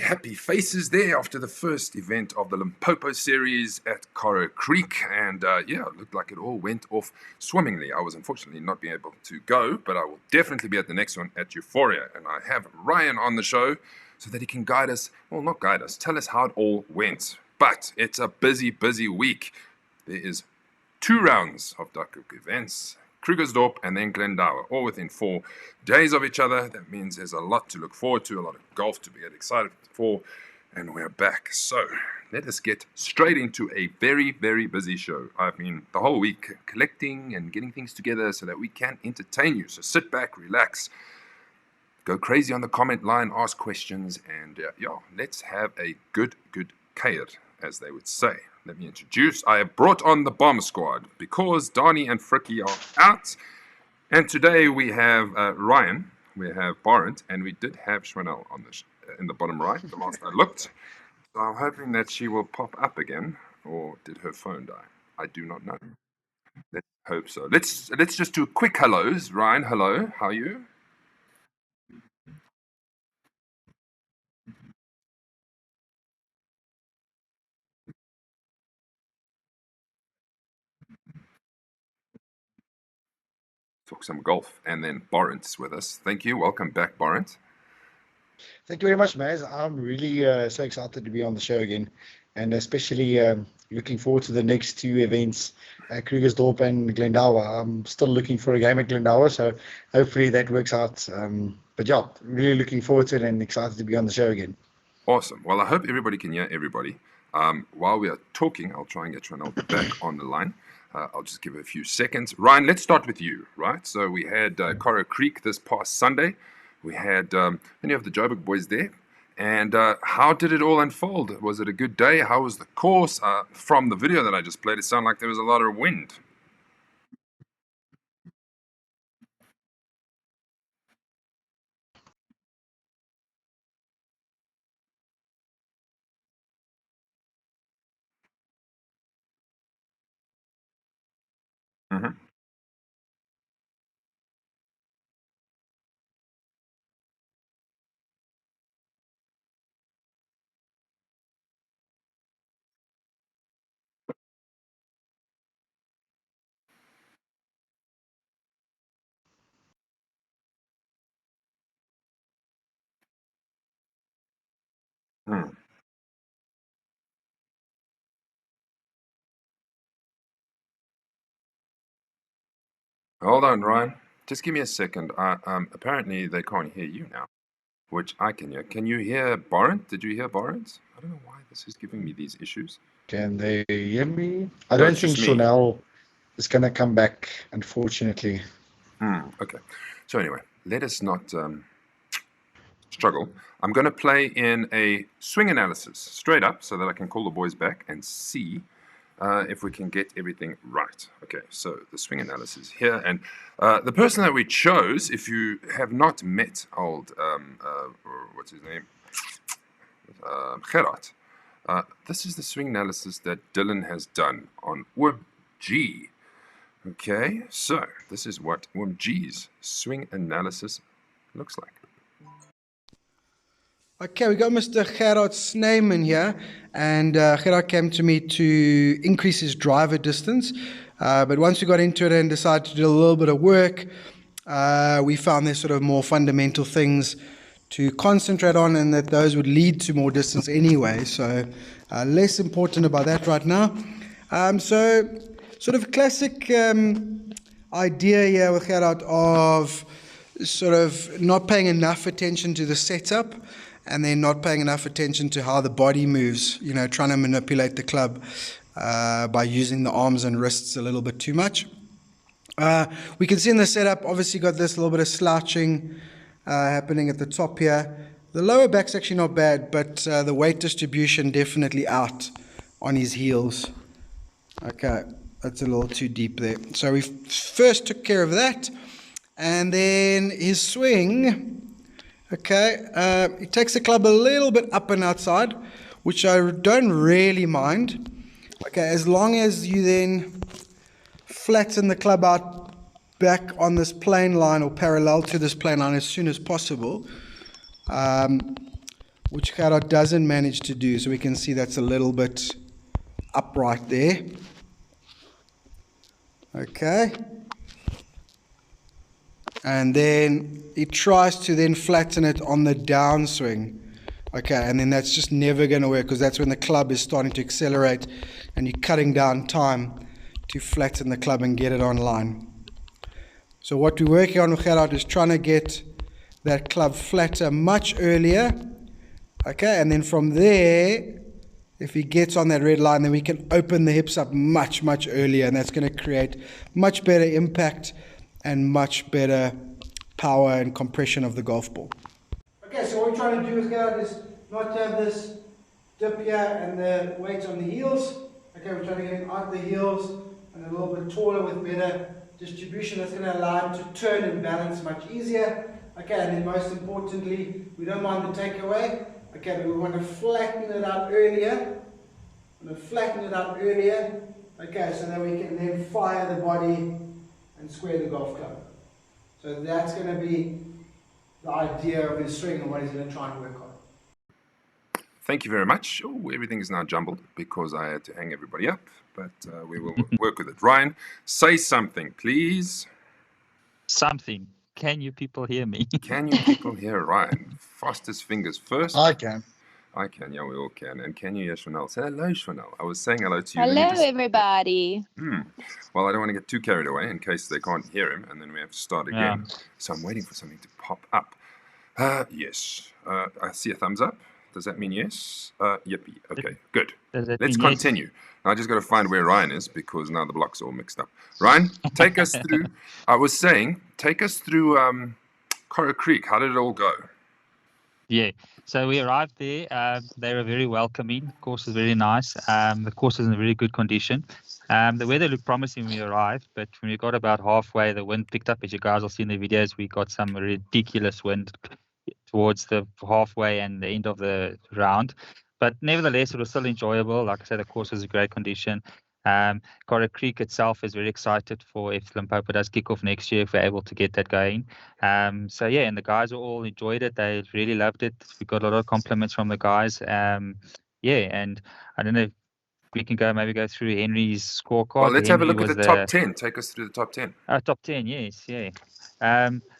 happy faces there after the first event of the Limpopo series at Coral Creek. And yeah, it looked like it all went off swimmingly. I was unfortunately not being able to go, but I will definitely be at the next one at Euphoria. And I have Ryan on the show so that he can guide us, well, not guide us, tell us how it all went. But it's a busy week. There is 2 rounds of Duckhook events, Krugersdorp and then Glendower, all within 4 days of each other. That means there's a lot to look forward to, a lot of golf to get excited for, and we're back. So let us get straight into a very busy show. I've been the whole week collecting and getting things together so that we can entertain you. So sit back, relax, go crazy on the comment line, ask questions, and yeah, let's have a good cair, as they would say. Let me introduce. I have brought on the bomb squad because Donnie and Frikkie are out. And today we have Ryan, we have Barent, and we did have Shawnelle on in the bottom right, the last I looked. So I'm hoping that she will pop up again, or did her phone die? I do not know. Let's hope so. Let's just do quick hellos. Ryan, hello. How are you? Talk some golf, and then Barent's with us. Thank you. Welcome back, Barent. Thank you very much, Maz. I'm really so excited to be on the show again, and especially looking forward to the next 2 events, Krugersdorp and Glendower. I'm still looking for a game at Glendower, so hopefully that works out. But yeah, really looking forward to it and excited to be on the show again. Awesome. Well, I hope everybody can hear everybody. While we are talking, I'll try and get Shawnelle back on the line. I'll just give it a few seconds. Ryan, let's start with you, right? So we had Coral Creek this past Sunday. We had many of the Joburg boys there. And how did it all unfold? Was it a good day? How was the course? From the video that I just played, it sounded like there was a lot of wind. Mm-hmm. Hmm. Hold on, Ryan. Just give me a second. Apparently, they can't hear you now, which I can hear. Can you hear Barent? Did you hear Barent? I don't know why this is giving me these issues. Can they hear me? I No, don't it's think just me. Shawnelle is going to come back, unfortunately. Okay. So anyway, let us not struggle. I'm going to play in a swing analysis straight up so that I can call the boys back and see if we can get everything right. Okay, so the swing analysis here. And the person that we chose, if you have not met old, what's his name? Gerard. This is the swing analysis that Dylan has done on WIB-G. Okay, so this is what WIB-G's swing analysis looks like. Okay, we got Mr. Gerard Snyman here, and Gerard came to me to increase his driver distance. But once we got into it and decided to do a little bit of work, we found there's sort of more fundamental things to concentrate on, and that those would lead to more distance anyway. So less important about that right now. So sort of classic idea here with Gerard of sort of not paying enough attention to the setup, and then not paying enough attention to how the body moves, trying to manipulate the club by using the arms and wrists a little bit too much. We can see in the setup, obviously got this little bit of slouching happening at the top here. The lower back's actually not bad, but the weight distribution definitely out on his heels. Okay, that's a little too deep there. So we first took care of that, and then his swing. Okay, he takes the club a little bit up and outside, which I don't really mind. Okay, as long as you then flatten the club out back on this plane line or parallel to this plane line as soon as possible. which Gerard doesn't manage to do. So we can see that's a little bit upright there. Okay. And then he tries to then flatten it on the downswing. Okay, and then that's just never going to work because that's when the club is starting to accelerate and you're cutting down time to flatten the club and get it online. So what we're working on with Gerard is trying to get that club flatter much earlier. Okay, and then from there, if he gets on that red line, then we can open the hips up much, much earlier, and that's going to create much better impact and much better power and compression of the golf ball. Okay, so what we're trying to do with Gerard is not have this dip here and the weight on the heels. Okay, we're trying to get him out the heels and a little bit taller with better distribution. That's going to allow him to turn and balance much easier. Okay, and then most importantly, we don't mind the takeaway. Okay, but we want to flatten it out earlier. Okay, so that we can then fire the body and square the golf club. So that's going to be the idea of his swing and what he's going to try and work on. Thank you very much. Oh, everything is now jumbled because I had to hang everybody up, but we will work with it. Ryan, say something, please. Something. Can you people hear me? Can you people hear Ryan? Fastest fingers first. I can. I can, yeah, we all can. And can you hear Shawnelle? Say hello, Shawnelle. I was saying hello to you. Hello, everybody. Well, I don't want to get too carried away in case they can't hear him, and then we have to start again. Yeah. So I'm waiting for something to pop up. Yes. I see a thumbs up. Does that mean yes? Yippee. Okay, good. Does that Let's mean yes? continue. Now, I just got to find where Ryan is because now the blocks are all mixed up. Ryan, take us through. I was saying, take us through Coral Creek. How did it all go? Yeah. So we arrived there. They were very welcoming. The course is very nice. The course is in very good condition. The weather looked promising when we arrived, but when we got about halfway, the wind picked up. As you guys will see in the videos, we got some ridiculous wind towards the halfway and the end of the round. But nevertheless, it was still enjoyable. Like I said, the course was in great condition. Coral Creek itself is very excited for if Limpopo does kick off next year, if we're able to get that going. So yeah, and the guys all enjoyed it. They really loved it. We got a lot of compliments from the guys. Yeah, and I don't know if we can maybe go through Henry's scorecard. Well, let's have a Henry look at was the top 10. Take us through the top 10. Top 10, yes, yeah.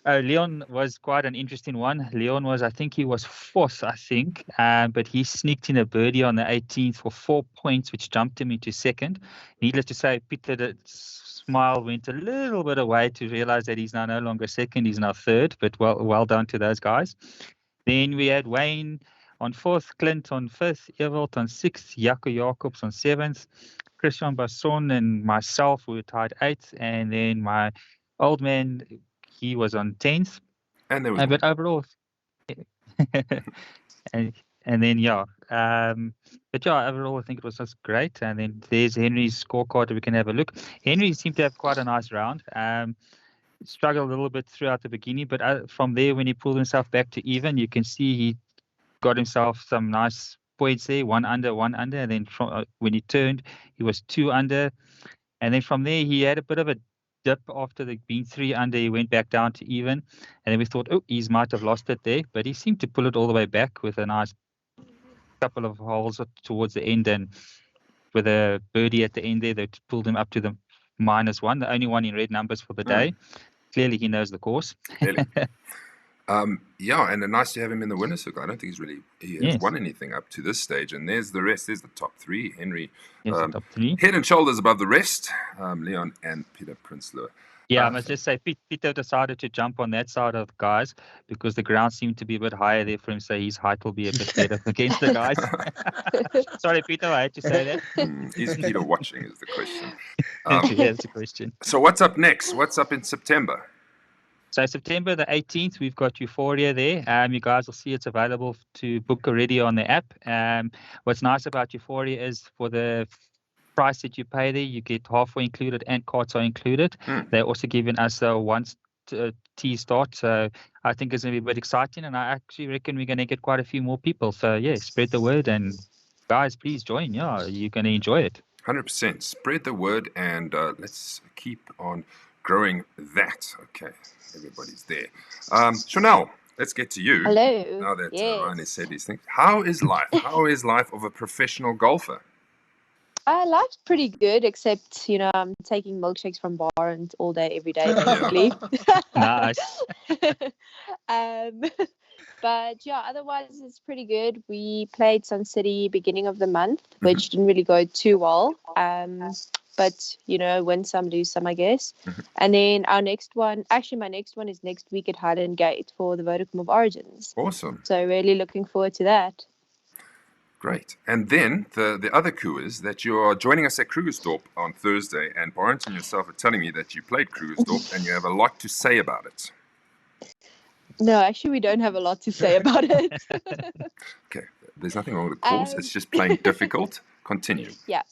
Leon was quite an interesting one. Leon was, I think he was fourth, but he sneaked in a birdie on the 18th for 4 points, which jumped him into second. Needless to say, Peter's smile went a little bit away to realize that he's now no longer second, he's now third, but well done to those guys. Then we had Wayne on fourth, Clint on fifth, Ewald on sixth, Jaco Jacobs on seventh, Christian Basson and myself were tied eighth, and then my old man, he was on 10th. And there was but overall, and then yeah, but yeah, overall I think it was just great. And then there's Henry's scorecard. We can have a look. Henry seemed to have quite a nice round. Struggled a little bit throughout the beginning, but from there when he pulled himself back to even, you can see he got himself some nice points there, one under, and then when he turned, he was 2 under, and then from there he had a bit of a dip after being 3 under. He went back down to even, and then we thought, oh, he might have lost it there, but he seemed to pull it all the way back with a nice couple of holes towards the end, and with a birdie at the end there that pulled him up to the -1, the only one in red numbers for the day. Clearly he knows the course. Really? Yeah, and nice to have him in the winner's circle. I don't think he has won anything up to this stage. And there's the rest. There's the top 3. Henry, the top 3. Head and shoulders above the rest. Leon and Peter Prinsloo. Yeah, I must just say, Peter decided to jump on that side of the guys because the ground seemed to be a bit higher there for him, so his height will be a bit better against the guys. Sorry, Peter, I had to say that. Is Peter watching is the question. That's the question. So what's up next? What's up in September? So September the 18th, we've got Euphoria there. You guys will see it's available to book already on the app. What's nice about Euphoria is for the price that you pay there, you get halfway included and carts are included. They're also giving us a once tee start. So I think it's going to be a bit exciting, and I actually reckon we're going to get quite a few more people. So yeah, spread the word, and guys, please join. Yeah, you're going to enjoy it. 100%. Spread the word, and let's keep on growing that. Okay, everybody's there. Shawnelle, let's get to you. Hello. Now that Ryan has Yes. said these things, how is life? How is life of a professional golfer? Life's pretty good, except, I'm taking milkshakes from Barent all day, every day, basically. Nice. um, but yeah, otherwise it's pretty good. We played Sun City beginning of the month, which didn't really go too well. But win some, lose some, I guess. And then my next one is next week at Highland Gate for the Vodacom of Origins. Awesome. So really looking forward to that. Great. And then the other coup is that you are joining us at Krugersdorp on Thursday, and Barent and yourself are telling me that you played Krugersdorp and you have a lot to say about it. No, actually, we don't have a lot to say about it. Okay. There's nothing wrong with the course. It's just plain difficult. Continue. Yeah.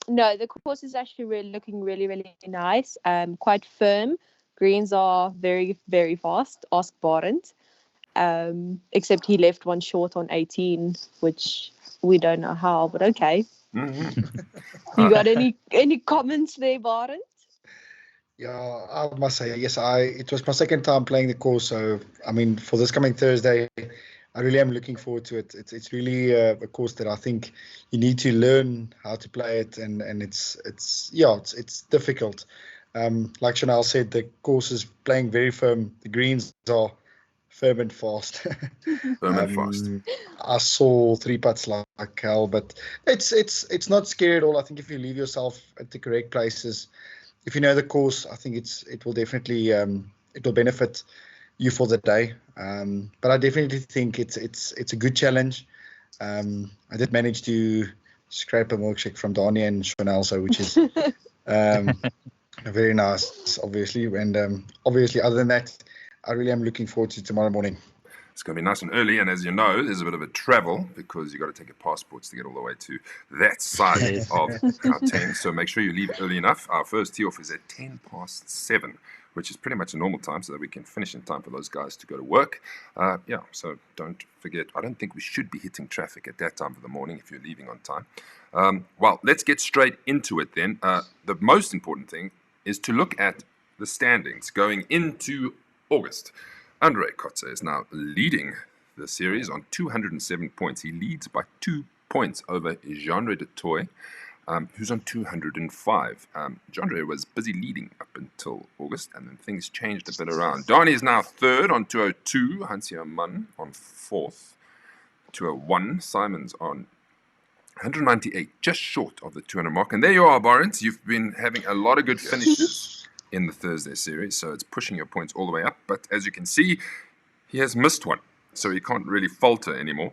No, the course is actually looking really, really nice. Quite firm. Greens are very, very fast. Ask Barent. Except he left one short on 18, which we don't know how, but okay. You got any comments there, Barent? Yeah, I must say, yes, it was my second time playing the course. So, I mean, for this coming Thursday, I really am looking forward to it. It's really a course that I think you need to learn how to play it, and it's difficult. Like Shawnelle said, the course is playing very firm. The greens are firm and fast. Firm and fast. I saw 3 putts like hell, but it's not scary at all. I think if you leave yourself at the correct places, if you know the course, I think it will definitely it will benefit you for the day. But I definitely think it's a good challenge. I did manage to scrape a milkshake from Dani and Shawnelle, so which is very nice, obviously. And obviously, other than that, I really am looking forward to tomorrow morning. It's going to be nice and early, and as you know, there's a bit of a travel because you've got to take your passports to get all the way to that side of Gauteng. So make sure you leave early enough. Our first tee-off is at 7:10, which is pretty much a normal time so that we can finish in time for those guys to go to work. So don't forget, I don't think we should be hitting traffic at that time of the morning if you're leaving on time. Well, let's get straight into it then. The most important thing is to look at the standings going into August. Andre Kotze is now leading the series on 207 points. He leads by 2 points over Genre de Toy, who's on 205. Genre was busy leading up until August, and then things changed a bit around. Dani is now third on 202. Hansia Mann on fourth, 201. Simon's on 198, just short of the 200 mark. And there you are, Barent. You've been having a lot of good finishes in the Thursday series, so it's pushing your points all the way up. But as you can see, he has missed one, so he can't really falter anymore.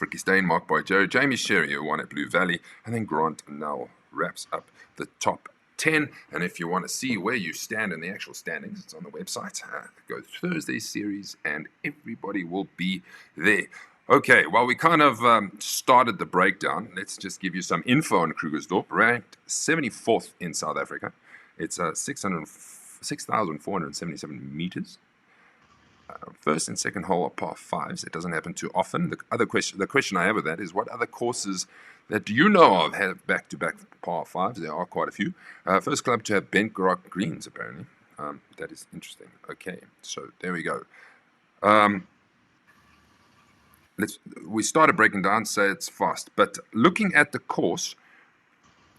Fricky Stain, marked by Joe. Jamie Sherry, who won at Blue Valley, and then Grant now wraps up the top 10. And if you want to see where you stand in the actual standings, it's on the website. Go Thursday series, and everybody will be there. Okay, well, we kind of started the breakdown. Let's just give you some info on Krugersdorp, ranked 74th in South Africa. It's 6,477 meters. First and second hole are par fives. It doesn't happen too often. The question I have with that is, what other courses that you know of have back-to-back par fives? There are quite a few. First club to have bent rock greens, apparently. That is interesting. Okay, so there we go. We started breaking down, say it's fast. But looking at the course,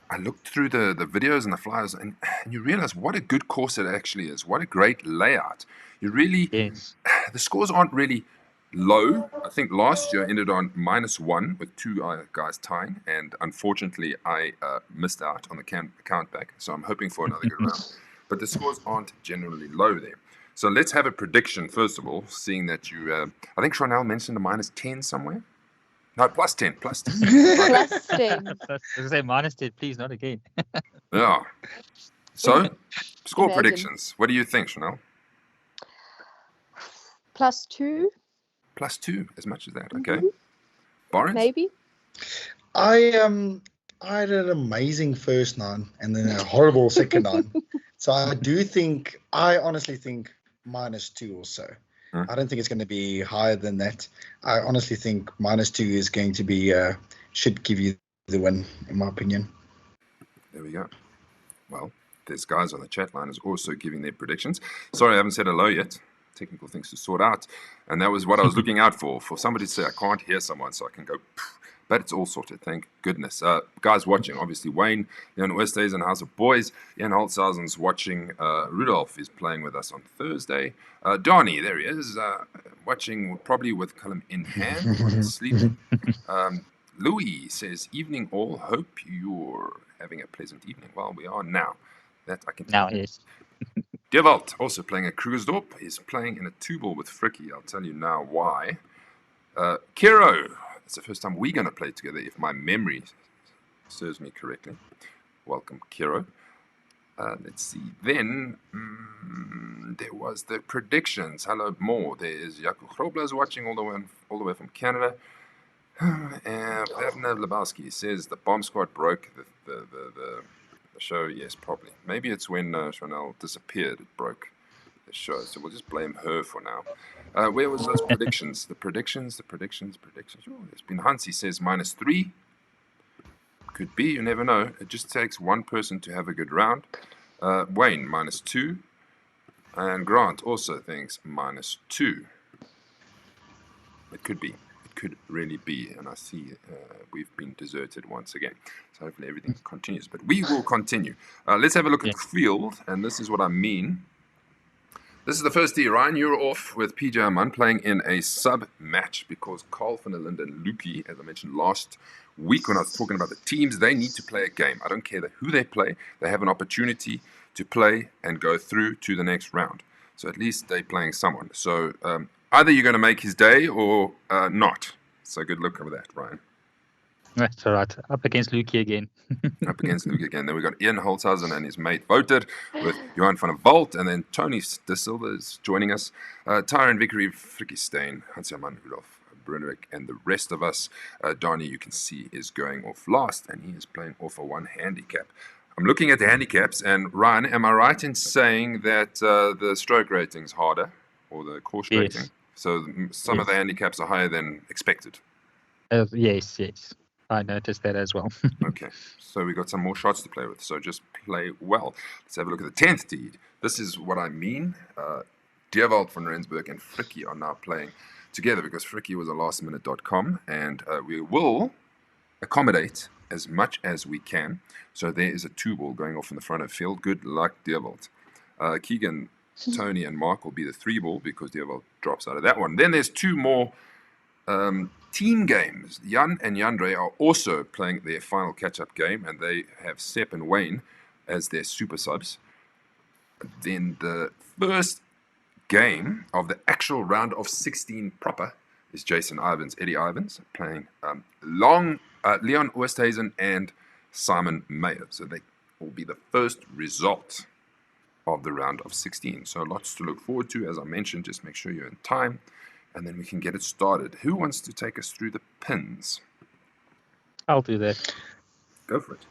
I looked through the videos and the flyers, and you realize what a good course it actually is. What a great layout. You really, Yes. The scores aren't really low. I think last year ended on -1 with 2 guys tying, and unfortunately I missed out on the count back. So I'm hoping for another good round. But the scores aren't generally low there. So let's have a prediction first of all, seeing that you, I think Shawnelle mentioned a -10 somewhere. No, +10. Plus 10. I was going to say -10, please, not again. Yeah. So, score Imagine. predictions. What do you think, Shawnelle? +2, +2, as much as that. Okay. Barent? maybe. I had an amazing first 9 and then a horrible second 9. So I honestly think -2 or so. I don't think it's going to be higher than that. I honestly think -2 is going to be should give you the win, in my opinion. There we go. Well, there's guys on the chat line is also giving their predictions. Sorry, I haven't said hello yet. technical things to sort out. And that was what I was looking out for somebody to say, I can't hear someone, so I can go, but it's all sorted, thank goodness. Guys watching, obviously, Wayne, Leon Oosthuizen, House of Boys, Ian Holtzhausen's watching, Rudolph is playing with us on Thursday. Donnie, there he is, watching probably with Cullum in hand, or sleeping. Louis says, evening all, hope you're having a pleasant evening. Well, we are now. That I can Now, yes. Devalt, also playing at Krugersdorp, is playing in a 2-ball with Fricky. I'll tell you now why. Kiro, it's the first time we're going to play together, if my memory serves me correctly. Welcome, Kiro. Let's see. Then there was the predictions. Hello, more. There's Jaco Groblas watching all the way from Canada. And Werner Lebowski says the bomb squad broke the show. Yes, probably. Maybe it's when Shawnelle disappeared, it broke the show. So we'll just blame her for now. Where was those predictions? The predictions. Oh, there's been Hansi says -3. Could be, you never know. It just takes one person to have a good round. Wayne, -2. And Grant also thinks -2. It could be. It could really be. And I see we've been deserted once again. So hopefully everything continues. But we will continue. Let's have a look at the field. And this is what I mean. This is the first tee. Ryan, you're off with PJ Aman playing in a sub-match because Carl van der Linden and Luki, as I mentioned last week when I was talking about the teams, they need to play a game. I don't care who they play. They have an opportunity to play and go through to the next round. So at least they're playing someone. So either you're going to make his day or not. So good luck with that, Ryan. That's all right. Up against Luki again. Up against Luke again. Then we've got Ian Holtzhausen and his mate voted with Johan van der Walt, and then Tony De Silva is joining us. Tyron Vickery, Frikkie Steyn, Hans-Hermann Rudolf Brunwick, and the rest of us. Donnie, you can see, is going off last, and he is playing off a 1 handicap. I'm looking at the handicaps, and Ryan, am I right in saying that the stroke rating's harder, or the course rating? So some of the handicaps are higher than expected. Yes. I noticed that as well. Okay, so we got some more shots to play with, so just play well. Let's have a look at the 10th tee. This is what I mean. Dierwald van Rensburg and Frikkie are now playing together because Frikkie was a lastminute.com, and we will accommodate as much as we can. So there is a 2-ball going off in the front of field. Good luck, Dierwald. Keegan, Tony, and Mark will be the 3-ball because Dierwald drops out of that one. Then there's 2 more team games. Jan and Yandre are also playing their final catch-up game, and they have Sepp and Wayne as their super subs. Then the first game of the actual round of 16 proper is Jason Ivans, Eddie Ivans, playing Leon Oosthuizen and Simon Meyer. So they will be the first result of the round of 16. So lots to look forward to. As I mentioned, just make sure you're in time, and then we can get it started. Who wants to take us through the pins? I'll do that. Go for it.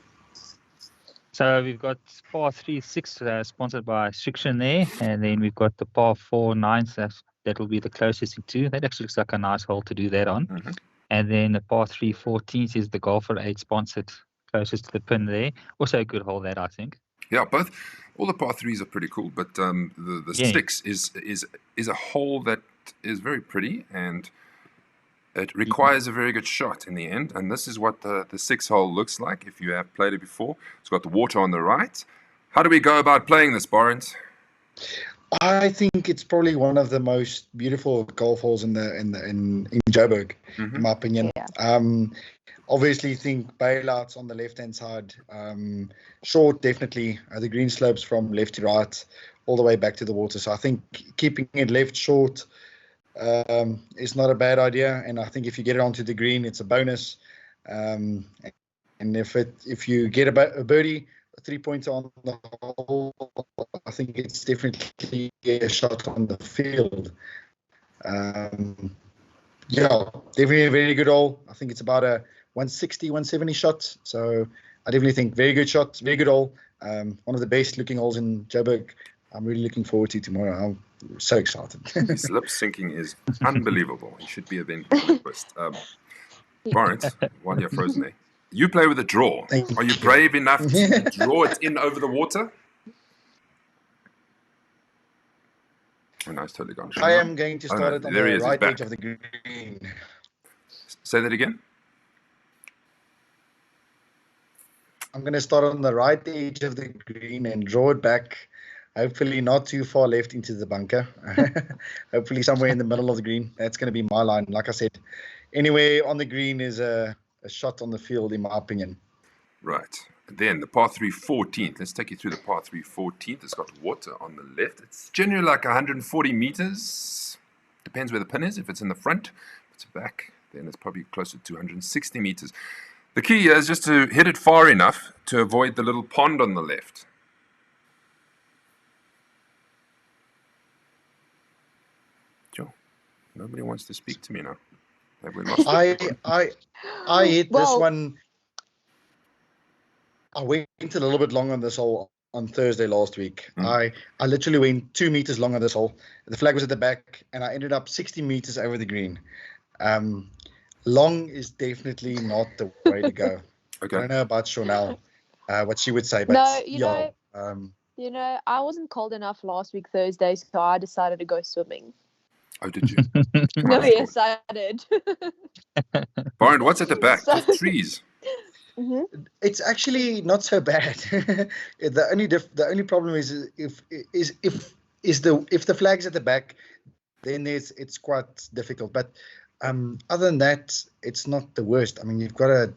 So we've got par 3-6 sponsored by Friction there, and then we've got the par 4-9. That will be the closest to. That actually looks like a nice hole to do that on. Mm-hmm. And then the par 3-14 is the Golfer 8 sponsored closest to the pin there. Also a good hole that, I think. Yeah, all the par 3s are pretty cool, but the 6 is a hole that is very pretty, and it requires a very good shot in the end. And this is what the 6 hole looks like if you have played it before. It's got the water on the right. How do we go about playing this, Barnes? I think it's probably one of the most beautiful golf holes in Joburg, Mm-hmm. in my opinion. Yeah. Obviously, think bailouts on the left-hand side. Short, definitely. The green slopes from left to right, all the way back to the water. So I think keeping it left short is not a bad idea. And I think if you get it onto the green, it's a bonus. And if you get a birdie, a 3-pointer on the hole, I think it's definitely a shot on the field. Yeah, definitely a very good hole. I think it's about a 160, 170 shot. So I definitely think very good shot, very good hole. One of the best looking holes in Joburg. I'm really looking forward to tomorrow. I'm so excited. His lip syncing is unbelievable. He should be a ventriloquist. Lawrence, while you're frozen there, you play with a draw. Are you brave enough to draw it in over the water? Oh, no, it's totally gone. I am going to start it on there he the is. He's right back. edge of the green. Say that again. I'm going to start on the right edge of the green and draw it back. Hopefully not too far left into the bunker. Hopefully somewhere in the middle of the green. That's going to be my line. Like I said, anywhere on the green is a shot on the field, in my opinion. Right. Then the par 3 14th. Let's take you through the par 3 14th. It's got water on the left. It's generally like 140 meters. Depends where the pin is. If it's in the front, if it's back, then it's probably closer to 260 meters. The key is just to hit it far enough to avoid the little pond on the left. Joe, nobody wants to speak to me now. Have we lost everyone? I hit this one. I went a little bit long on this hole on Thursday last week. I literally went 2 meters long on this hole. The flag was at the back, and I ended up 60 meters over the green. Long is definitely not the way to go. Okay. I don't know about Shawnelle, what she would say, but no, I wasn't cold enough last week Thursday, so I decided to go swimming. Oh, did you? No, yes, I did. Byron, what's at the back? Just trees. Mm-hmm. It's actually not so bad. The only problem is if the flag's at the back, then it's quite difficult. But other than that, it's not the worst. I mean, you've got a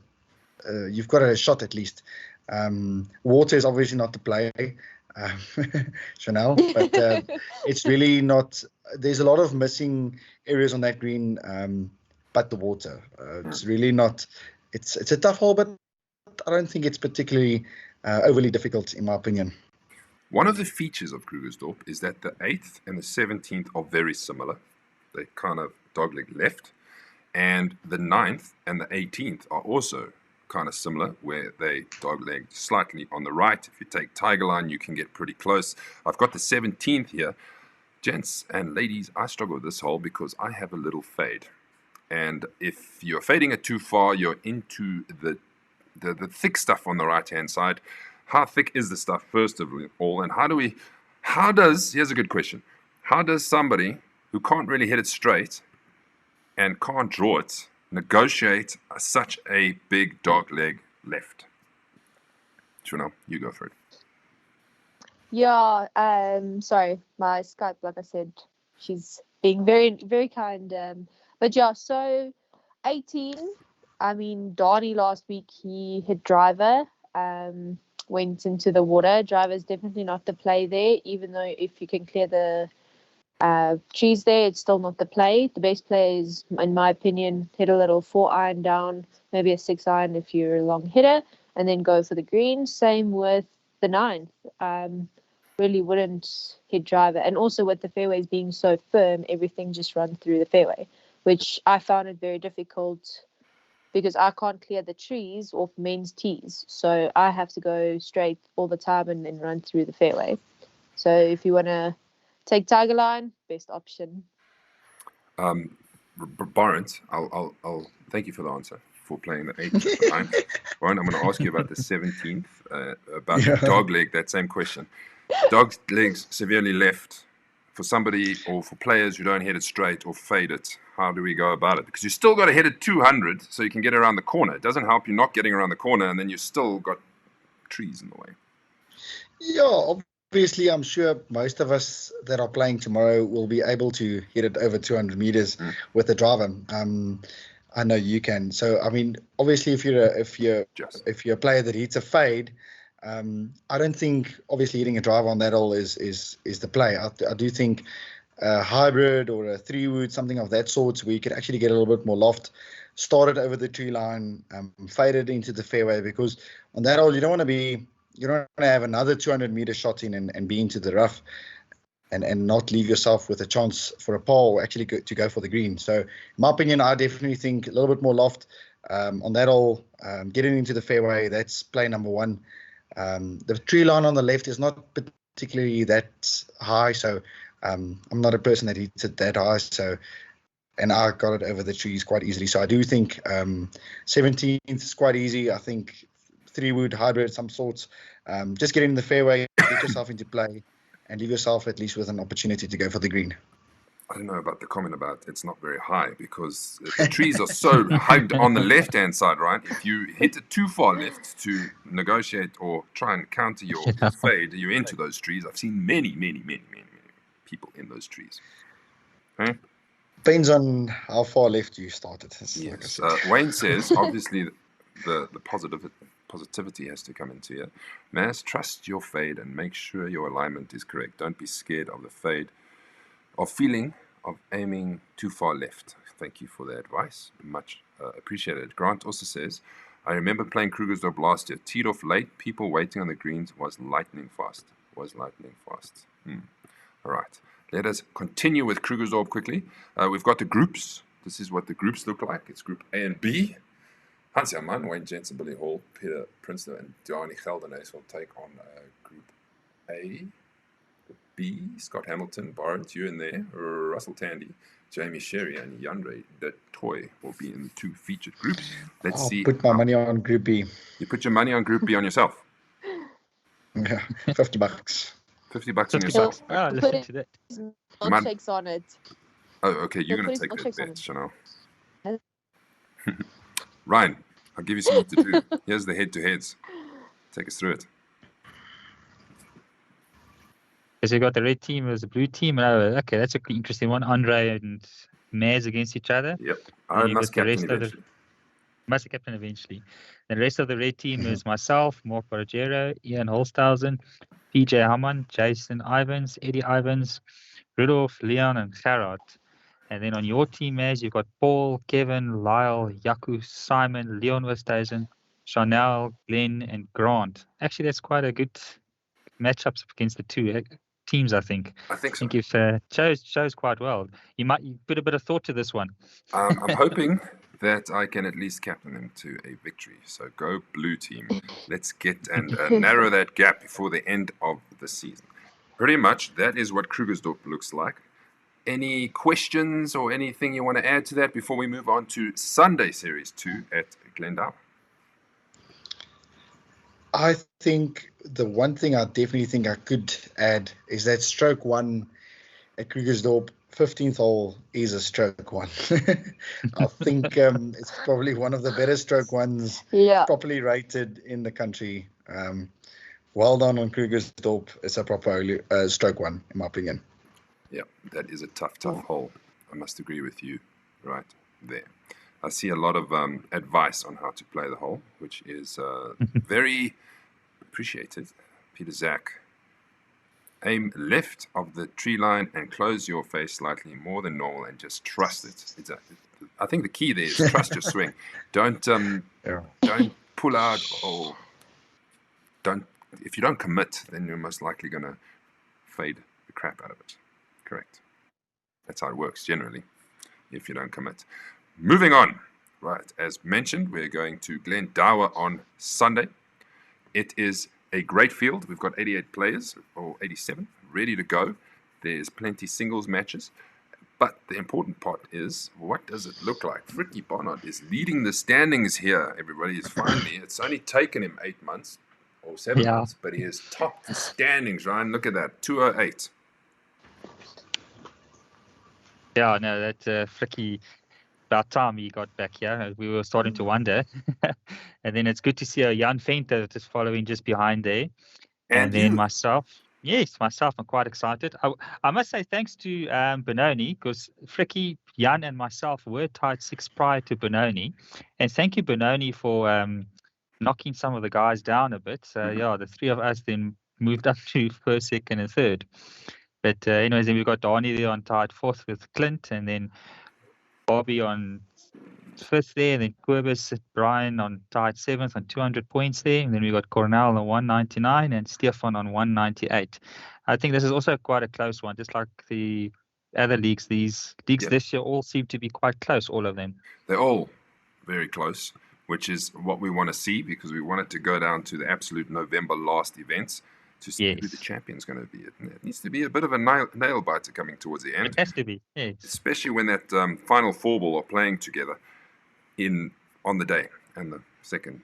shot at least. Water is obviously not the play, Shawnelle, but it's really not. There's a lot of missing areas on that green, but the water. It's really not. It's a tough hole, but I don't think it's particularly overly difficult, in my opinion. One of the features of Krugersdorp is that the 8th and the 17th are very similar. They kind of dogleg left. And the 9th and the 18th are also kind of similar, where they dogleg slightly on the right. If you take Tiger Line, you can get pretty close. I've got the 17th here. Gents and ladies, I struggle with this hole because I have a little fade. And if you're fading it too far, you're into the thick stuff on the right-hand side. How thick is the stuff, first of all? And here's a good question. How does somebody who can't really hit it straight and can't draw it negotiate such a big dog leg left? Shawnelle, you go for it. Yeah, sorry, my Skype, like I said, she's being very, very kind. But yeah, so 18, I mean, Donnie last week, he hit driver, went into the water. Driver's definitely not the play there, even though if you can clear the trees there, it's still not the play. The best play is, in my opinion, hit a little 4-iron down, maybe a 6-iron if you're a long hitter, and then go for the green. Same with the 9th. Really wouldn't hit driver. And also with the fairways being so firm, everything just runs through the fairway, which I found it very difficult because I can't clear the trees off men's tees. So I have to go straight all the time and then run through the fairway. So if you want to take Tiger Line, best option. Byron, I'll thank you for the answer, for playing the 8th and the 9th. Byron, I'm going to ask you about the 17th, about the dog leg, that same question. Dog legs severely left for somebody or for players who don't hit it straight or fade it. How do we go about it? Because you still got to hit it 200 so you can get around the corner. It doesn't help you not getting around the corner, and then you still got trees in the way. Yeah, obviously, I'm sure most of us that are playing tomorrow will be able to hit it over 200 meters with the driver. I know you can. So, I mean, obviously, if you're a player that hits a fade, I don't think obviously hitting a driver on that hole is the play. I do think a hybrid or a 3-wood, something of that sort, where you could actually get a little bit more loft, start it over the tree line, fade it into the fairway, because on that hole you don't want to have another 200-meter shot in and be into the rough and not leave yourself with a chance for a par or actually to go for the green. So in my opinion, I definitely think a little bit more loft on that hole, getting into the fairway. That's play number one. The tree line on the left is not particularly that high, so I'm not a person that hits it that high. So, and I got it over the trees quite easily. So I do think 17th is quite easy. I think 3-wood hybrid, some sorts. Just get in the fairway, get yourself into play, and leave yourself at least with an opportunity to go for the green. I don't know about the comment about it's not very high, because the trees are so hugged on the left-hand side, right? If you hit it too far left to negotiate or try and counter your fade, you're into those trees. I've seen many people in those trees. Okay? Depends on how far left you started. Yes. Wayne says, obviously, the positivity has to come into here. Maz, trust your fade and make sure your alignment is correct. Don't be scared of the fade, of aiming too far left. Thank you for the advice. Much appreciated. Grant also says, I remember playing Krugersdorp last year. Teed off late. People waiting on the greens was lightning fast. All right. Let us continue with Krugersdorp quickly. We've got the groups. This is what the groups look like. It's Group A and B. Hans Jaman, Wayne Jensen, Billy Hall, Peter Prinsloo, and Gianni Geldernees will take on Group A. B, Scott Hamilton, Barrett, you in there, Russell Tandy, Jamie Sherry, and Yandre de Toy will be in the two featured groups. Let's see. Put my money on Group B. You put your money on Group B on yourself? Yeah, $50. $50 on yourself. Oh, listen to that. Milkshakes on it. Oh, okay, you're going to take that bet, Shawnelle. Ryan, I'll give you something to do. Here's the head-to-heads. Take us through it. Because you got the red team versus the blue team. Okay, that's an interesting one. Andre and Maz against each other. Yep. I must captain eventually. Must captain eventually. The rest of the red team is myself, Mark Baragero, Ian Holsthausen, PJ Hammond, Jason Ivans, Eddie Ivans, Rudolph, Leon, and Gerard. And then on your team, Maz, you've got Paul, Kevin, Lyle, Yaku, Simon, Leon Westhuizen, Shawnelle, Glenn, and Grant. Actually, that's quite a good matchups against the two teams, I think. I think so. I think you've chose quite well. You put a bit of thought to this one. I'm hoping that I can at least captain them to a victory. So go blue team. Let's get and narrow that gap before the end of the season. Pretty much that is what Krugersdorp looks like. Any questions or anything you want to add to that before we move on to Sunday Series 2 at Glendower? I think the one thing I definitely think I could add is that stroke one at Krugersdorp, 15th hole is a stroke one. I think it's probably one of the better stroke ones properly rated in the country. Well done on Krugersdorp. It's a proper stroke one, in my opinion. Yeah, that is a tough hole. I must agree with you right there. I see a lot of advice on how to play the hole, which is very appreciated. Peter Zach. Aim left of the tree line and close your face slightly more than normal and just trust it. I think the key there is trust your swing. Don't pull out or if you don't commit, then you're most likely going to fade the crap out of it. Correct. That's how it works generally, if you don't commit. Moving on. Right, as mentioned, we're going to Glendower on Sunday. It is a great field. We've got 88 players, or 87, ready to go. There's plenty singles matches. But the important part is, what does it look like? Ricky Barnard is leading the standings here, everybody. It's only taken him 8 months, or 7 months, but he has topped the standings, Ryan. Look at that, 208. Yeah, no, that Fricky, about time he got back here. We were starting to wonder. And then it's good to see a Jan Venter just following just behind there. And then myself, I'm quite excited. I must say thanks to Benoni, because Fricky, Jan, and myself were tied 6 prior to Benoni. And thank you, Benoni, for knocking some of the guys down a bit. So, the 3 of us then moved up to first, second, and third. But anyways, then we've got Donnie there on tied 4th with Clint, and then Bobby on 5th there, and then Kobus, Brian on tied 7th on 200 points there, and then we got Cornell on 199 and Stefan on 198. I think this is also quite a close one, just like the other leagues. These leagues this year all seem to be quite close, all of them. They're all very close, which is what we want to see, because we want it to go down to the absolute November last events to see who the champion's going to be. It needs to be a bit of a nail biter coming towards the end. It has to be, yes. Especially when that final 4-ball are playing together on the day, and the second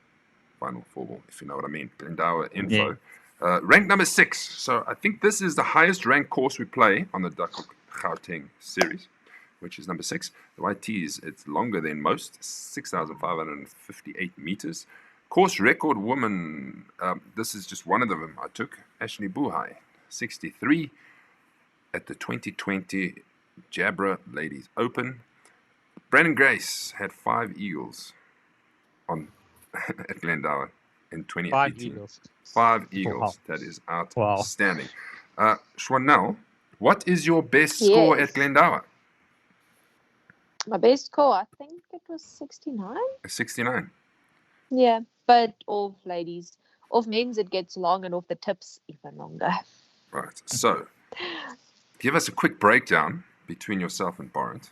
final 4-ball, if you know what I mean. Glendower info. Ranked number 6. So I think this is the highest ranked course we play on the Duckhook Gauteng series, which is number 6. The YTs, it's longer than most, 6,558 meters. Course record woman, this is just one of them I took, Ashley Buhai, 63 at the 2020 Jabra Ladies Open. Brandon Grace had 5 eagles on at Glendower in 2018. 5 eagles. 5 eagles. Wow. That is outstanding. Wow. Shawnelle, what is your best score at Glendower? My best score, I think it was 69. 69. Yeah, but off ladies. Off men's, it gets long, and off the tips, even longer. Right. So, give us a quick breakdown between yourself and Borrent,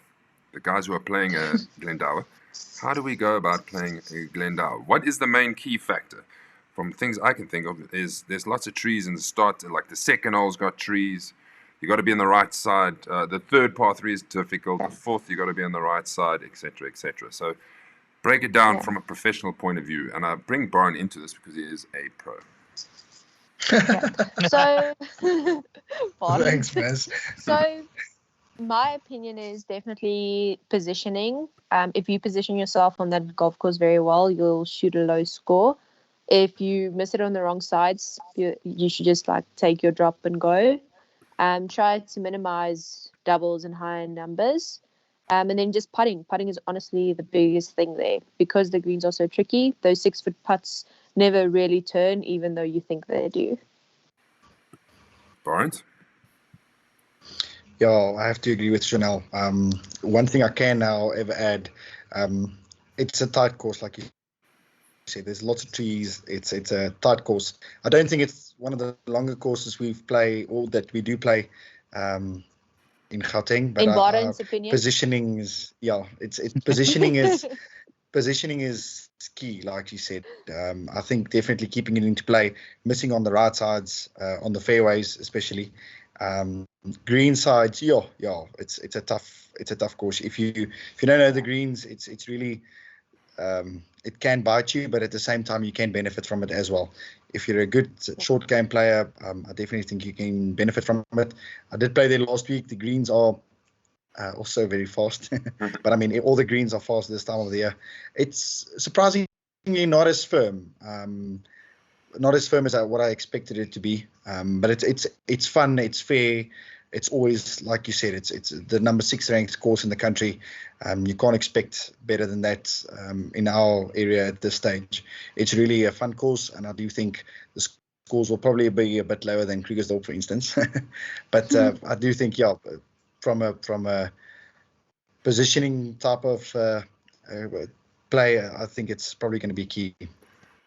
the guys who are playing Glendower. How do we go about playing Glendower? What is the main key factor? From things I can think of is there's lots of trees in the start, like the second hole's got trees. You got to be on the right side. The third par 3 is difficult. The fourth, you got to be on the right side, etc., etc. So break it down from a professional point of view. And I bring Brian into this because he is a pro. So, Thanks, Maz. So, my opinion is definitely positioning. If you position yourself on that golf course very well, you'll shoot a low score. If you miss it on the wrong sides, you should just like take your drop and go. Try to minimize doubles and high numbers. And then just putting. Putting is honestly the biggest thing there because the greens are so tricky. Those 6-foot putts never really turn, even though you think they do. Barnes? Yeah, I have to agree with Shawnelle. One thing I can now ever add, it's a tight course, like you said. There's lots of trees. It's a tight course. I don't think it's one of the longer courses we've played or that we do play in Gauteng. But in Barton's opinion, positioning is positioning is key, like you said. I think definitely keeping it into play, missing on the right sides, on the fairways especially. Green sides, it's a tough course. If you don't know the greens, it's really it can bite you, but at the same time you can benefit from it as well. If you're a good short game player, I definitely think you can benefit from it. I did play there last week. The greens are also very fast, but I mean all the greens are fast this time of the year. It's surprisingly not as firm. Not as firm as what I expected it to be, but it's fun, it's fair, it's always like you said, it's the number 6 ranked course in the country. You can't expect better than that in our area at this stage. It's really a fun course, and I do think the scores will probably be a bit lower than Krugersdorp, for instance. But I do think, from a positioning type of play, I think it's probably going to be key.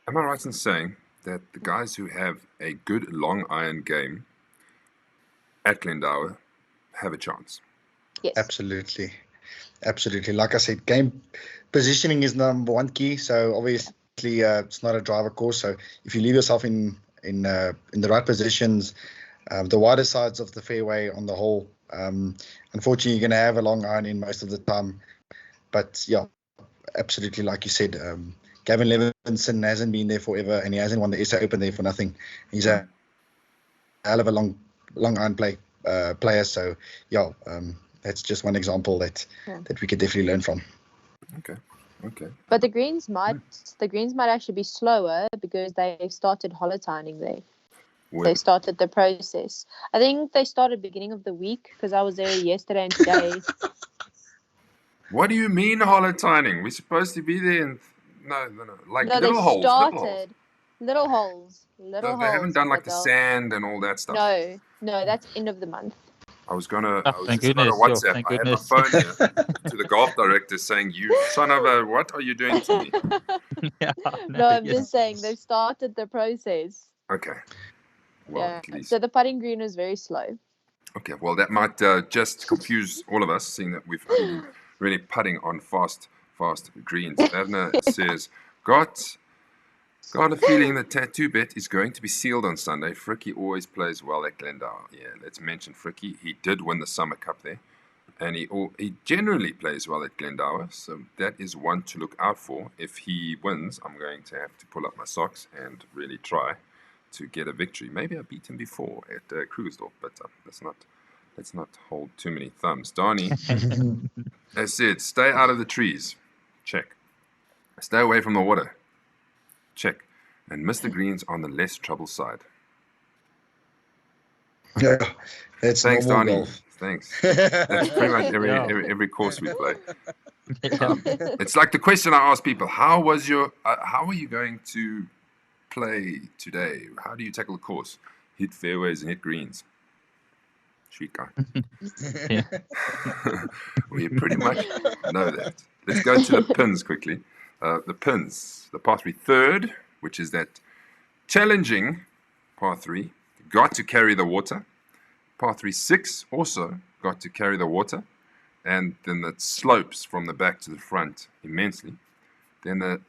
Am I right in saying that the guys who have a good long iron game at Glendower have a chance? Yes. Absolutely. Like I said, game positioning is number 1 key. So obviously, it's not a driver course. So if you leave yourself in the right positions, the wider sides of the fairway on the hole, unfortunately, you're going to have a long iron in most of the time. But yeah, absolutely, like you said. Gavin Levinson hasn't been there forever, and he hasn't won the SA Open there for nothing. He's a hell of a long iron player. So that's just one example that we could definitely learn from. Okay. But the greens might actually be slower because they started holotining there. They started the process. I think they started beginning of the week because I was there yesterday and today. What do you mean holotining? We're supposed to be there in no, like no, little holes. Little holes. So they haven't done like the sand and all that stuff. No, that's end of the month. I was just going Thank to goodness, WhatsApp. thank I had my goodness. phone here to the golf director saying, "You son of a, what are you doing to me?" Yeah, No, I'm just saying they've started the process. Okay. Well, at least. So the putting green was very slow. Okay, well, that might just confuse all of us, seeing that we've only been really putting on fast greens. Avner says, got a feeling the tattoo bet is going to be sealed on Sunday. Frickie always plays well at Glendower. Yeah, let's mention Frickie. He did win the Summer Cup there, and he generally plays well at Glendower, so that is one to look out for. If he wins, I'm going to have to pull up my socks and really try to get a victory. Maybe I beat him before at Krugersdorp, but let's not hold too many thumbs. Donnie, as said, stay out of the trees. Check. Stay away from the water. Check. And miss the greens on the less trouble side. Yeah, that's Thanks, normal Donnie. golf. Thanks. That's pretty much every course we play. It's like the question I ask people: how are you going to play today? How do you tackle the course? Hit fairways and hit greens. Sweet guy. We pretty much know that. Let's go to the pins quickly. The pins. The par 3 third, which is that challenging par 3, got to carry the water. Par 3 6 also got to carry the water. And then the slopes from the back to the front immensely. Then the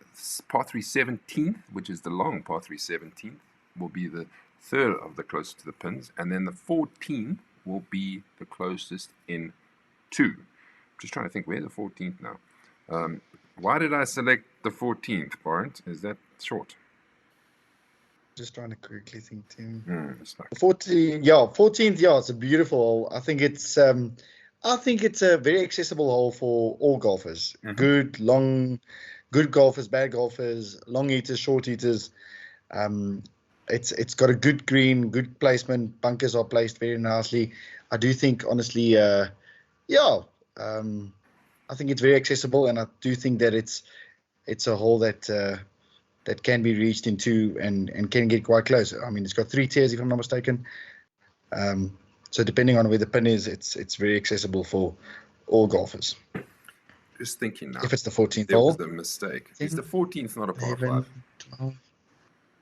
par 3 17th, which is the long par 3 17th, will be the third of the closest to the pins. And then the 14th will be the closest in 2. Just trying to think, where the 14th now? Why did I select the 14th, Barent? Is that short? Just trying to quickly think, Tim. 14th, it's a beautiful hole. I think it's a very accessible hole for all golfers. Mm-hmm. Good golfers, bad golfers, long eaters, short eaters. It's got a good green, good placement. Bunkers are placed very nicely. I do think, honestly, I think it's very accessible, and I do think that it's a hole that can be reached in 2 and can get quite close. I mean, it's got 3 tiers, if I'm not mistaken. So depending on where the pin is, it's very accessible for all golfers. Just thinking now. If it's the 14th there hole. was the mistake. Is the 14th not a par 5? 12,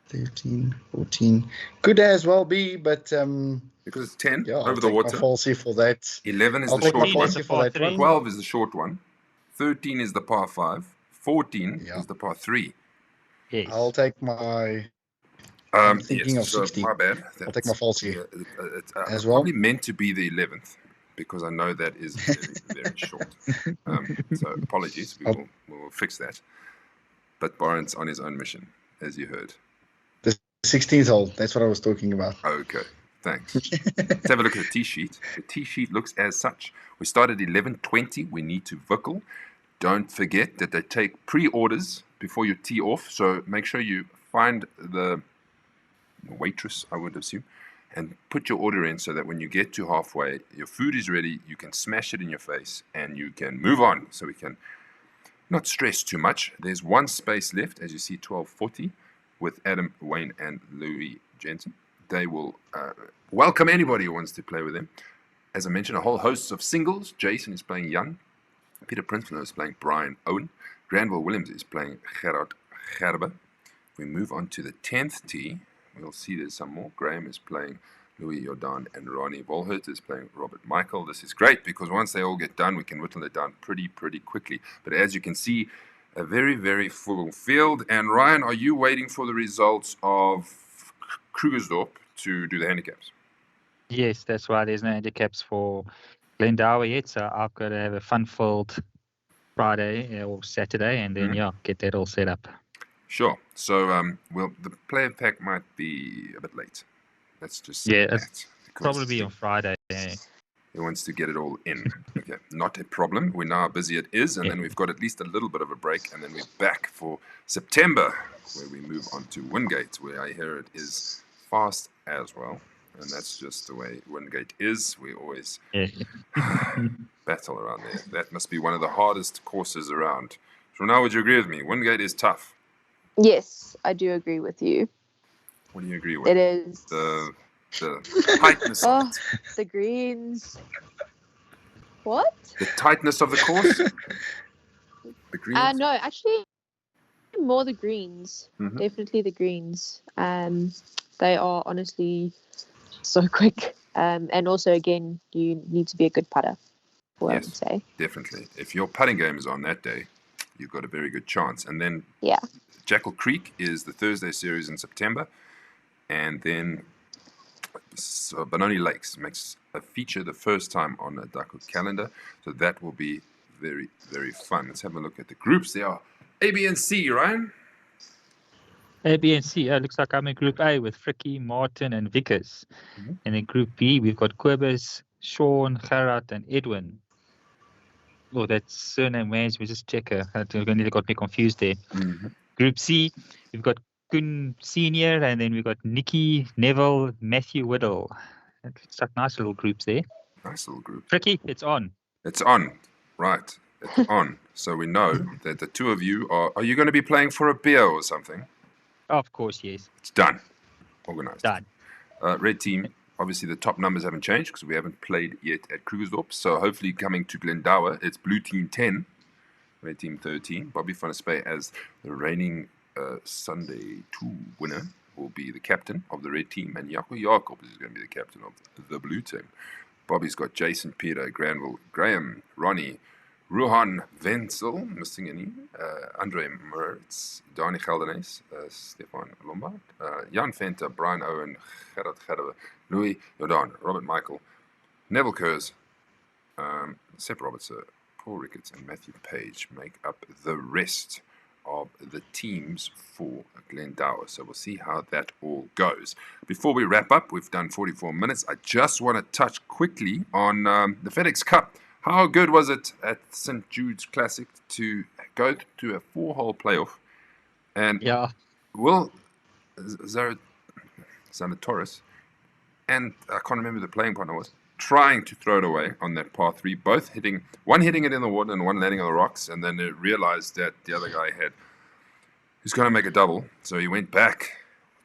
13, 14. Could as well be, but because it's 10 I'll over the take water. my falsy for that. 11 is I'll the take my short one. falsy for that one. 12 is the short one. 13 is the par 5. 14 is the par 3. Yes. I'll take my. I'm thinking of 16. My bad. I'll take my falsy as well. Probably meant to be the 11th because I know that is very, very short. So apologies. We will fix that. But Barent's on his own mission, as you heard. The 16th hole. That's what I was talking about. Okay. Thanks. Let's have a look at the tee sheet. The tee sheet looks as such. We start at 11:20. We need to Vickle. Don't forget that they take pre-orders before you tee off. So make sure you find the waitress, I would assume, and put your order in so that when you get to halfway, your food is ready, you can smash it in your face, and you can move on. So we can not stress too much. There's one space left, as you see, 12:40, with Adam, Wayne, and Louis Jensen. They will welcome anybody who wants to play with them. As I mentioned, a whole host of singles. Jason is playing Jan. Peter Princeman is playing Brian Owen. Granville Williams is playing Gerard Gerber. If we move on to the 10th tee, we'll see there's some more. Graham is playing Louis Jordan, and Ronnie Volhert is playing Robert Michael. This is great because once they all get done, we can whittle it down pretty quickly. But as you can see, a very, very full field. And Ryan, are you waiting for the results of Krugersdorp to do the handicaps? Yes, that's why there's no handicaps for Glendower yet. So I've got to have a fun-filled Friday or Saturday, and then get that all set up. Sure. So the player pack might be a bit late. Let's just it's probably be on Friday. Yeah. He wants to get it all in. Okay, not a problem. We know how busy it is, and then we've got at least a little bit of a break, and then we're back for September, where we move on to Wingate, where I hear it is fast as well. And that's just the way Wingate is. We always battle around there. That must be one of the hardest courses around. So now, would you agree with me? Wingate is tough. Yes, I do agree with you. What do you agree with? It is. The tightness of it. The greens. What? The tightness of the course? The greens? No, actually, more the greens. Mm-hmm. Definitely the greens. They are honestly so quick. And also, again, you need to be a good putter, I would say. Definitely. If your putting game is on that day, you've got a very good chance. And then Jackal Creek is the Thursday series in September. And then Benoni Lakes makes a feature the first time on a Duckhook calendar. So that will be very, very fun. Let's have a look at the groups. They are A, B, and C, Ryan. A, B, and C. Looks like I'm in Group A with Frikkie, Martin, and Vickers. Mhm. And in Group B, we've got Kobus, Sean, Gerard, and Edwin. Oh, that surname, man, we just check. Nearly got me confused there. Mhm. Group C, we've got Kun Senior, and then we've got Nikki, Neville, Matthew Whittle. It's like nice little groups there. Nice little group. Frikkie, it's on. It's on. Right. It's on. So we know that the two of you are you going to be playing for a beer or something? Of course, yes. It's done. Organized. Done. Red team, obviously the top numbers haven't changed because we haven't played yet at Krugersdorp. So hopefully coming to Glendower, it's blue team 10, red team 13. Bobby van der Spey as the reigning Sunday 2 winner will be the captain of the red team, and Jaco Jacob is going to be the captain of the blue team. Bobby's got Jason, Peter, Granville, Graham, Ronnie, Ruhan Wenzel, missing any, Andre Mertz, Dani Geldernes, Stefan Lombard, Jan Venter, Brian Owen, Gerard Gerwe, Louis Jordan, Robert Michael, Neville Kurz, Sepp Robertson, Paul Ricketts, and Matthew Page make up the rest of the teams for Glendower. So we'll see how that all goes. Before we wrap up, we've done 44 minutes. I just want to touch quickly on the FedEx Cup. How good was it at St. Jude's Classic to go to a 4-hole playoff? And Yeah. Will Zalatoris, and I can't remember the playing partner was, trying to throw it away on that par 3, both hitting it in the water and one landing on the rocks, and then they realized that the other guy who's going to make a double, so he went back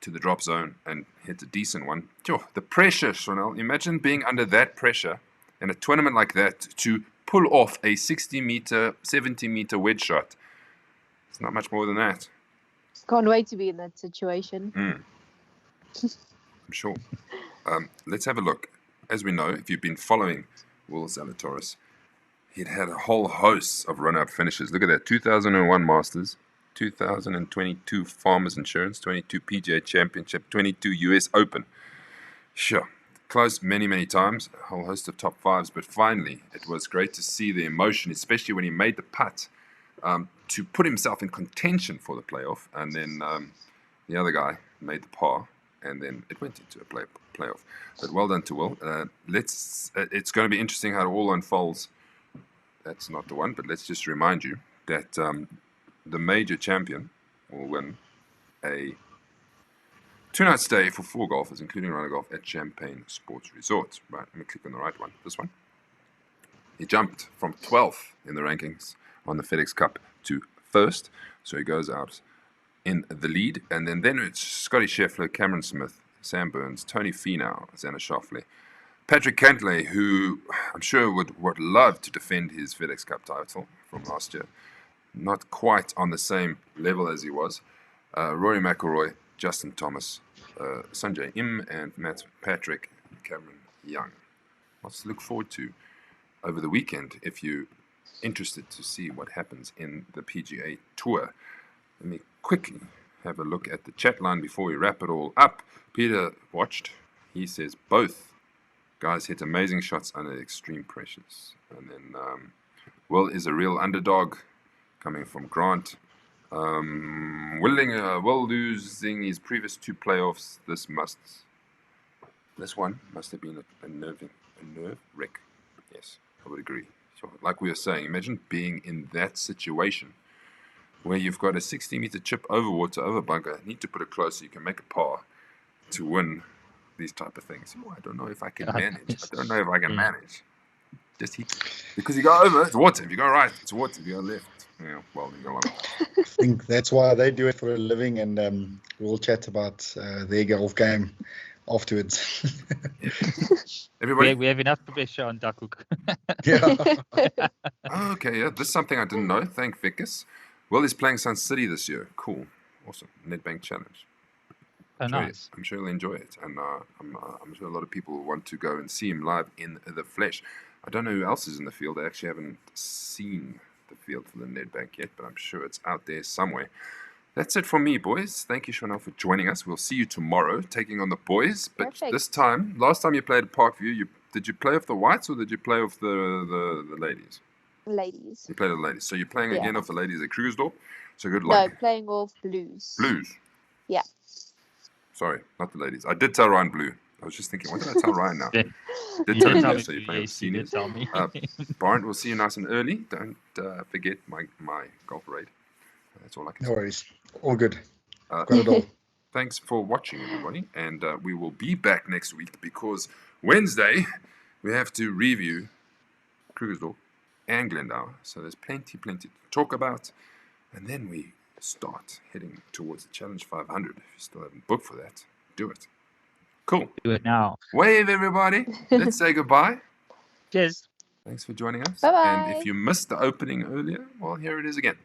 to the drop zone and hit a decent one. The pressure, Shawnelle, imagine being under that pressure in a tournament like that to pull off a 60-meter, 70-meter wedge shot. It's not much more than that. Can't wait to be in that situation. I'm sure. Let's have a look. As we know, if you've been following Will Zalatoris, he'd had a whole host of run-up finishes. Look at that. 2001 Masters, 2022 Farmers Insurance, 22 PGA Championship, 22 US Open. Sure. Close many, many times, a whole host of top 5s, but finally it was great to see the emotion, especially when he made the putt to put himself in contention for the playoff, and then the other guy made the par, and then it went into a playoff. But well done to Will. It's going to be interesting how it all unfolds. That's not the one, but let's just remind you that the major champion will win a 2-night stay for 4 golfers, including Runner Golf at Champagne Sports Resort. Right, let me click on the right one. This one. He jumped from 12th in the rankings on the FedEx Cup to 1st, so he goes out in the lead. And then it's Scotty Scheffler, Cameron Smith, Sam Burns, Tony Finau, Xander Schauffele, Patrick Cantlay, who I'm sure would love to defend his FedEx Cup title from last year. Not quite on the same level as he was. Rory McIlroy, Justin Thomas, Sanjay Im, and Matt Patrick, Cameron Young. Lots to look forward to over the weekend if you're interested to see what happens in the PGA Tour. Let me quickly have a look at the chat line before we wrap it all up. Peter watched. He says both guys hit amazing shots under extreme pressures. And then Will is a real underdog coming from Grant. Will losing his previous 2 playoffs. This one must have been a nerve wreck. Yes, I would agree. So, like we were saying, imagine being in that situation where you've got a 60-meter chip over water, over bunker, need to put it close so you can make a par to win these type of things. Oh, I don't know if I can manage. Just hit. Because you go over, it's water. If you go right, it's water. If you go left, well, you go long. I think that's why they do it for a living, and we'll chat about their golf game afterwards. Everybody, We have enough pressure on Duckhook. Yeah. Okay, yeah, this is something I didn't know. Thank Vickers. Will is playing Sun City this year. Cool, awesome. Nedbank Challenge. Oh, nice. I'm sure he'll enjoy it, and I'm sure a lot of people will want to go and see him live in the flesh. I don't know who else is in the field. I actually haven't seen the field for the Nedbank yet, but I'm sure it's out there somewhere. That's it from me, boys. Thank you, Shawnelle, for joining us. We'll see you tomorrow, taking on the boys. But Perfect. this time, last time you played at Parkview, did you play off the whites or did you play off the ladies? Ladies. You played the ladies. So you're playing Yeah. again off the ladies at Krugersdorp. So good No, luck. playing off blues. Blues. Yeah. Sorry, not the ladies. I did tell Ryan blue. I was just thinking, what did I tell Ryan now? Yeah. Did You tell did him tell blue, me so you're blue, playing with yes, you did seniors. tell me. Barent, we'll see you nice and early. Don't forget my golf raid. That's all I can No say. worries. All good. Uh, Got it all. Thanks for watching, everybody. And we will be back next week because Wednesday we have to review Krugersdorp and Glendower. So there's plenty to talk about. And then we start heading towards the Challenge 500. If you still haven't booked for that, do it. Cool. Do it now. Wave, everybody. Let's say goodbye. Cheers. Thanks for joining us. Bye-bye. And if you missed the opening earlier, well, here it is again.